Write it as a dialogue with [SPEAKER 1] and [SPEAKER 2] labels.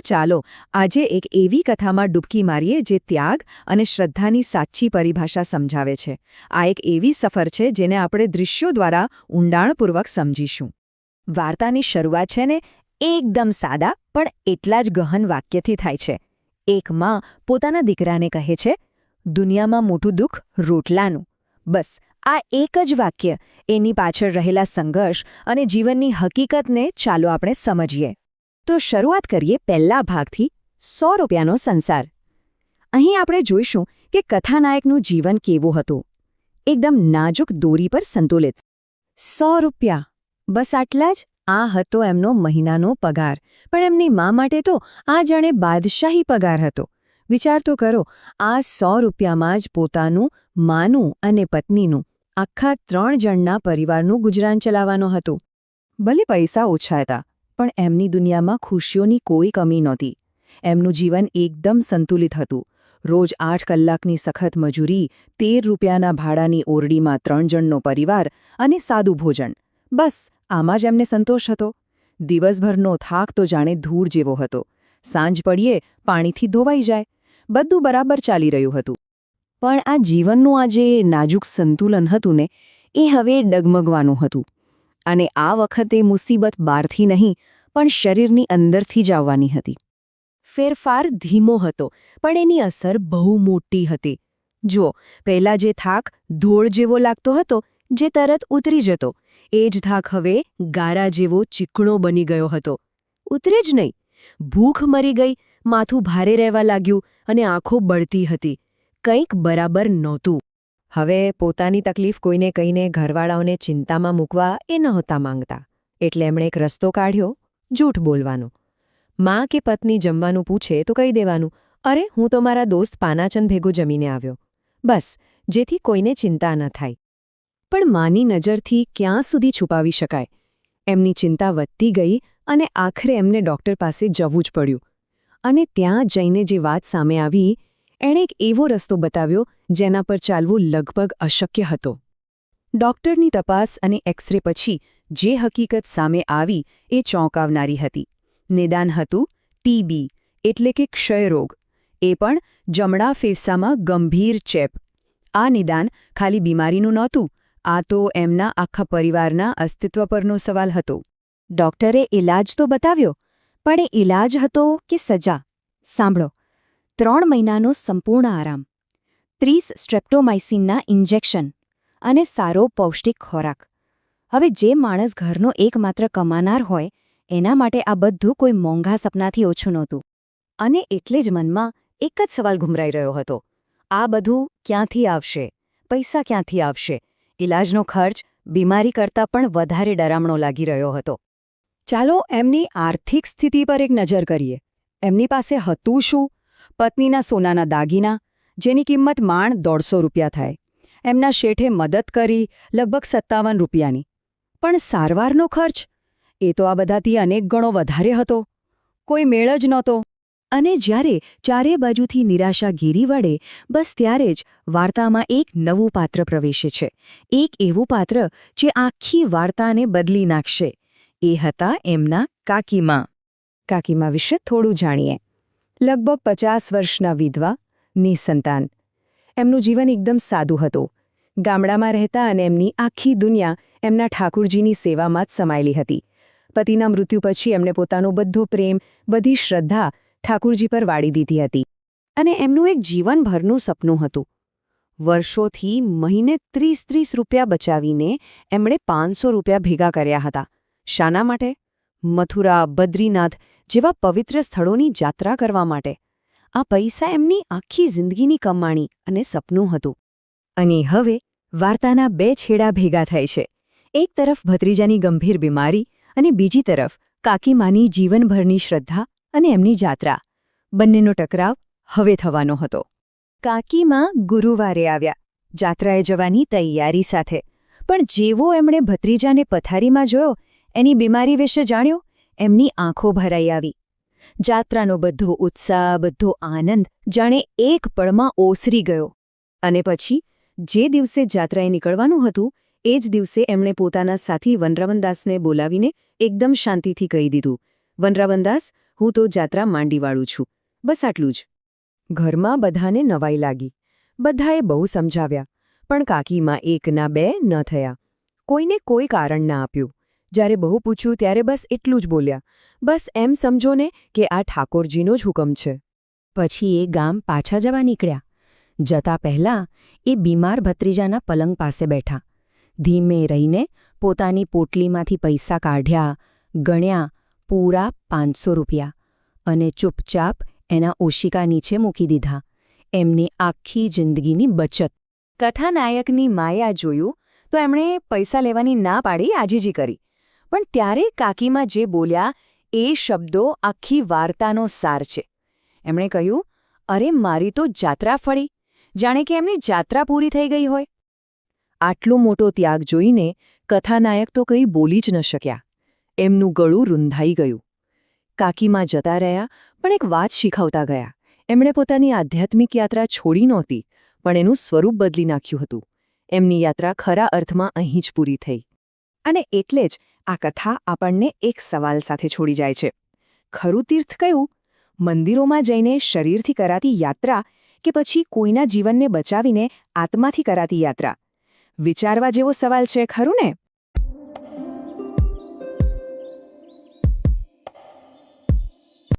[SPEAKER 1] ચાલો આજે એક એવી કથામાં ડૂબકી મારીએ જે ત્યાગ અને શ્રદ્ધાની સાચી પરિભાષા સમજાવે છે. આ એક એવી સફર છે જેને આપણે દૃશ્યો દ્વારા ઊંડાણપૂર્વક સમજીશું. વાર્તાની શરૂઆત છે ને એકદમ સાદા પણ એટલા જ ગહન વાક્યથી થાય છે. એક માં પોતાના દીકરાને કહે છે, દુનિયામાં મોટું દુઃખ રોટલાનું. બસ આ એક જ વાક્ય એની પાછળ રહેલા સંઘર્ષ અને જીવનની હકીકતને ચાલો આપણે સમજીએ. તો શરૂઆત કરીએ પહેલા ભાગથી, 100 રૂપિયાનો સંસાર. અહીં આપણે જોઈશું કે કથાનાયકનું જીવન કેવું હતું. એકદમ નાજુક દોરી પર સંતુલિત. 100 રૂપિયા, બસ આટલા જ. આ હતો એમનો મહિનાનો પગાર. પણ એમની મા માટે તો આ જાણે બાદશાહી પગાર હતો. વિચાર તો કરો, આ 100 રૂપિયામાં જ પોતાનું, માનું અને પત્નીનું, આખા 3 જણના પરિવારનું ગુજરાન ચલાવવાનું હતું. ભલે પૈસા ઓછા હતા, પણ એમની દુનિયામાં ખુશીઓની કોઈ કમી નહોતી. એમનું જીવન એકદમ સંતુલિત હતું. રોજ 8 કલાકની સખત મજૂરી, 13 રૂપિયાના ભાડાની ઓરડીમાં 3 જણનો પરિવાર અને સાદું ભોજન. બસ આમાં જ એમને સંતોષ હતો. દિવસભરનો થાક તો જાણે ધૂળ જેવો હતો. સાંજ પડીએ પાણીથી ધોવાઈ જાય. બધું બરાબર ચાલી રહ્યું હતું. પણ આ જીવનનું આ જે નાજુક સંતુલન હતું ને, એ હવે ડગમગવાનું હતું. અને આ વખતે મુસીબત બહારથી નહીં, પણ શરીરની અંદરથી જ આવવાની હતી. ફેરફાર ધીમો હતો, પણ એની અસર બહુ મોટી હતી. જુઓ, પહેલાં જે થાક ધૂળ જેવો લાગતો હતો, જે તરત ઉતરી જતો, એ જ થાક હવે ગારા જેવો ચીકણો બની ગયો હતો. ઉતરે જ નહીં. ભૂખ મરી ગઈ, માથું ભારે રહેવા લાગ્યું અને આંખો બળતી હતી. કંઈક બરાબર નહોતું. હવે પોતાની તકલીફ કોઈને કહીને ઘરવાળાઓને ચિંતામાં મૂકવા એ નહોતા માંગતા. એટલે એમણે એક રસ્તો કાઢ્યો, જૂઠ બોલવાનો. માં કે પત્ની જમવાનું પૂછે તો કહી દેવાનું, અરે હું તો મારા દોસ્ત પાનાચંદ ભેગો જમીને આવ્યો. બસ, જેથી કોઈને ચિંતા ન થાય. પણ માની નજરથી ક્યાં સુધી છુપાવી શકાય? એમની ચિંતા વધતી ગઈ અને આખરે એમને ડૉક્ટર પાસે જવું જ પડ્યું. અને ત્યાં જઈને જે વાત સામે આવી, એણે એક એવો રસ્તો બતાવ્યો જેના પર ચાલવું લગભગ અશક્ય હતો. ડૉક્ટરની તપાસ અને એક્સરે પછી જે હકીકત સામે આવી એ ચોંકાવનારી હતી. નિદાન હતું ટીબી, એટલે કે ક્ષયરોગ. એ પણ જમણા ફેફસામાં ગંભીર ચેપ. આ નિદાન ખાલી બીમારીનું નહોતું, આ તો એમના આખા પરિવારના અસ્તિત્વ પરનો સવાલ હતો. ડૉક્ટરે ઇલાજ તો બતાવ્યો, પણ એ ઇલાજ હતો કે સજા? સાંભળો, 3 મહિનાનો સંપૂર્ણ આરામ, 30 સ્ટ્રેપ્ટોમાઇસિનના ઇન્જેક્શન અને સારો પૌષ્ટિક ખોરાક. હવે જે માણસ ઘરનો એકમાત્ર કમાનાર હોય, એના માટે આ બધું કોઈ મોંઘા સપનાથી ઓછું નહોતું. અને એટલે જ મનમાં એક જ સવાલ ઘૂમરાઈ રહ્યો હતો, આ બધું ક્યાંથી આવશે? પૈસા ક્યાંથી આવશે? ઇલાજનો ખર્ચ બીમારી કરતાં પણ વધારે ડરામણો લાગી રહ્યો હતો. ચાલો એમની આર્થિક સ્થિતિ પર એક નજર કરીએ. એમની પાસે હતું શું? પત્નીના સોનાના દાગીના, જેની કિંમત માંડ 150 રૂપિયા થાય. એમના શેઠે મદદ કરી લગભગ 57 રૂપિયાની. પણ સારવારનો ખર્ચ? એ તો આ બધાથી અનેક ગણો વધારે હતો. કોઈ મેળ જ નહોતો. અને જ્યારે ચારે બાજુથી નિરાશા ઘેરી વળે, બસ ત્યારે જ વાર્તામાં એક નવું પાત્ર પ્રવેશે છે. એક એવું પાત્ર જે આખી વાર્તાને બદલી નાખશે. એ હતા એમના કાકીમા. કાકીમા વિશે થોડું જાણીએ. લગભગ 50 વર્ષના વિધવા, નિસંતાન. એમનું જીવન એકદમ સાદું હતું. ગામડામાં રહેતા અને એમની આખી દુનિયા એમના ઠાકુરજીની સેવામાં જ સમાયેલી હતી. પતિના મૃત્યુ પછી એમણે પોતાનો બધો પ્રેમ, બધી શ્રદ્ધા ઠાકુરજી પર વાળી દીધી હતી. અને એમનું એક જીવનભરનું સપનું હતું. વર્ષોથી મહિને 30 રૂપિયા બચાવીને એમણે 500 રૂપિયા ભેગા કર્યા હતા. શાના માટે? મથુરા, બદ્રીનાથ જેવા પવિત્ર સ્થળોની યાત્રા કરવા માટે. આ પૈસા એમની આખી જિંદગીની કમાણી અને સપનું હતું. અને હવે વાર્તાના 2 છેડા ભેગા થાય છે. એક તરફ ભત્રીજાની ગંભીર બીમારી અને બીજી તરફ કાકીમાની જીવનભરની શ્રદ્ધા અને એમની યાત્રા. બંનેનો ટકરાવ હવે થવાનો હતો. કાકીમા ગુરુવારે આવ્યા, યાત્રાએ જવાની તૈયારી સાથે. પણ જેવો એમણે ભત્રીજાને પથારીમાં જોયો, એની બીમારી વિશે જાણ્યું, એમની આંખો ભરાઈ આવી. જાત્રાનો બધો ઉત્સાહ, બધો આનંદ જાણે એક પળમાં ઓસરી ગયો. અને પછી જે દિવસે જાત્રાએ નીકળવાનું હતું, એ જ દિવસે એમણે પોતાના સાથી વનરાવનદાસને બોલાવીને એકદમ શાંતિથી કહી દીધું, વનરાવનદાસ, હું તો જાત્રા માંડીવાળું છું. બસ આટલું જ. ઘરમાં બધાને નવાઈ લાગી. બધાએ બહુ સમજાવ્યા, પણ કાકીમાં એકના બે ન થયા. કોઈને કોઈ કારણ ના આપ્યું. જ્યારે બહુ પૂછ્યું ત્યારે બસ એટલું જ બોલ્યા, બસ એમ સમજો ને કે આ ઠાકોરજીનો જ હુકમ છે. પછી એ ગામ પાછા જવા નીકળ્યા. જતા પહેલાં એ બીમાર ભત્રીજાના પલંગ પાસે બેઠા. ધીમે રહીને પોતાની પોટલીમાંથી પૈસા કાઢ્યા, ગણ્યા પૂરા 500 રૂપિયા અને ચૂપચાપ એના ઓશિકા નીચે મૂકી દીધા. એમની આખી જિંદગીની બચત. કથાનાયકની માયા જોયું તો એમણે પૈસા લેવાની ના પાડી આજીજી કરી. પણ ત્યારે કાકીમાં જે બોલ્યા એ શબ્દો આખી વાર્તાનો સાર છે. એમણે કહ્યું, અરે મારી તો જાત્રા ફળી, જાણે કે એમની જાત્રા પૂરી થઈ ગઈ હોય. આટલો મોટો ત્યાગ જોઈને કથાનાયક તો કંઈ બોલી જ ન શક્યા. એમનું ગળું રૂંધાઈ ગયું. કાકીમાં જતા રહ્યા, પણ એક વાત શીખવતા ગયા. એમણે પોતાની આધ્યાત્મિક યાત્રા છોડી નહોતી, પણ એનું સ્વરૂપ બદલી નાખ્યું હતું. એમની યાત્રા ખરા અર્થમાં અહીં જ પૂરી થઈ. અને એટલે જ આ કથા આપણને એક સવાલ સાથે છોડી જાય છે. ખરું તીર્થ કયું? મંદિરોમાં જઈને શરીરથી કરાતી યાત્રા કે પછી કોઈના જીવનને બચાવીને આત્માથી કરાતી યાત્રા? વિચારવા જેવો સવાલ છે, ખરું ને?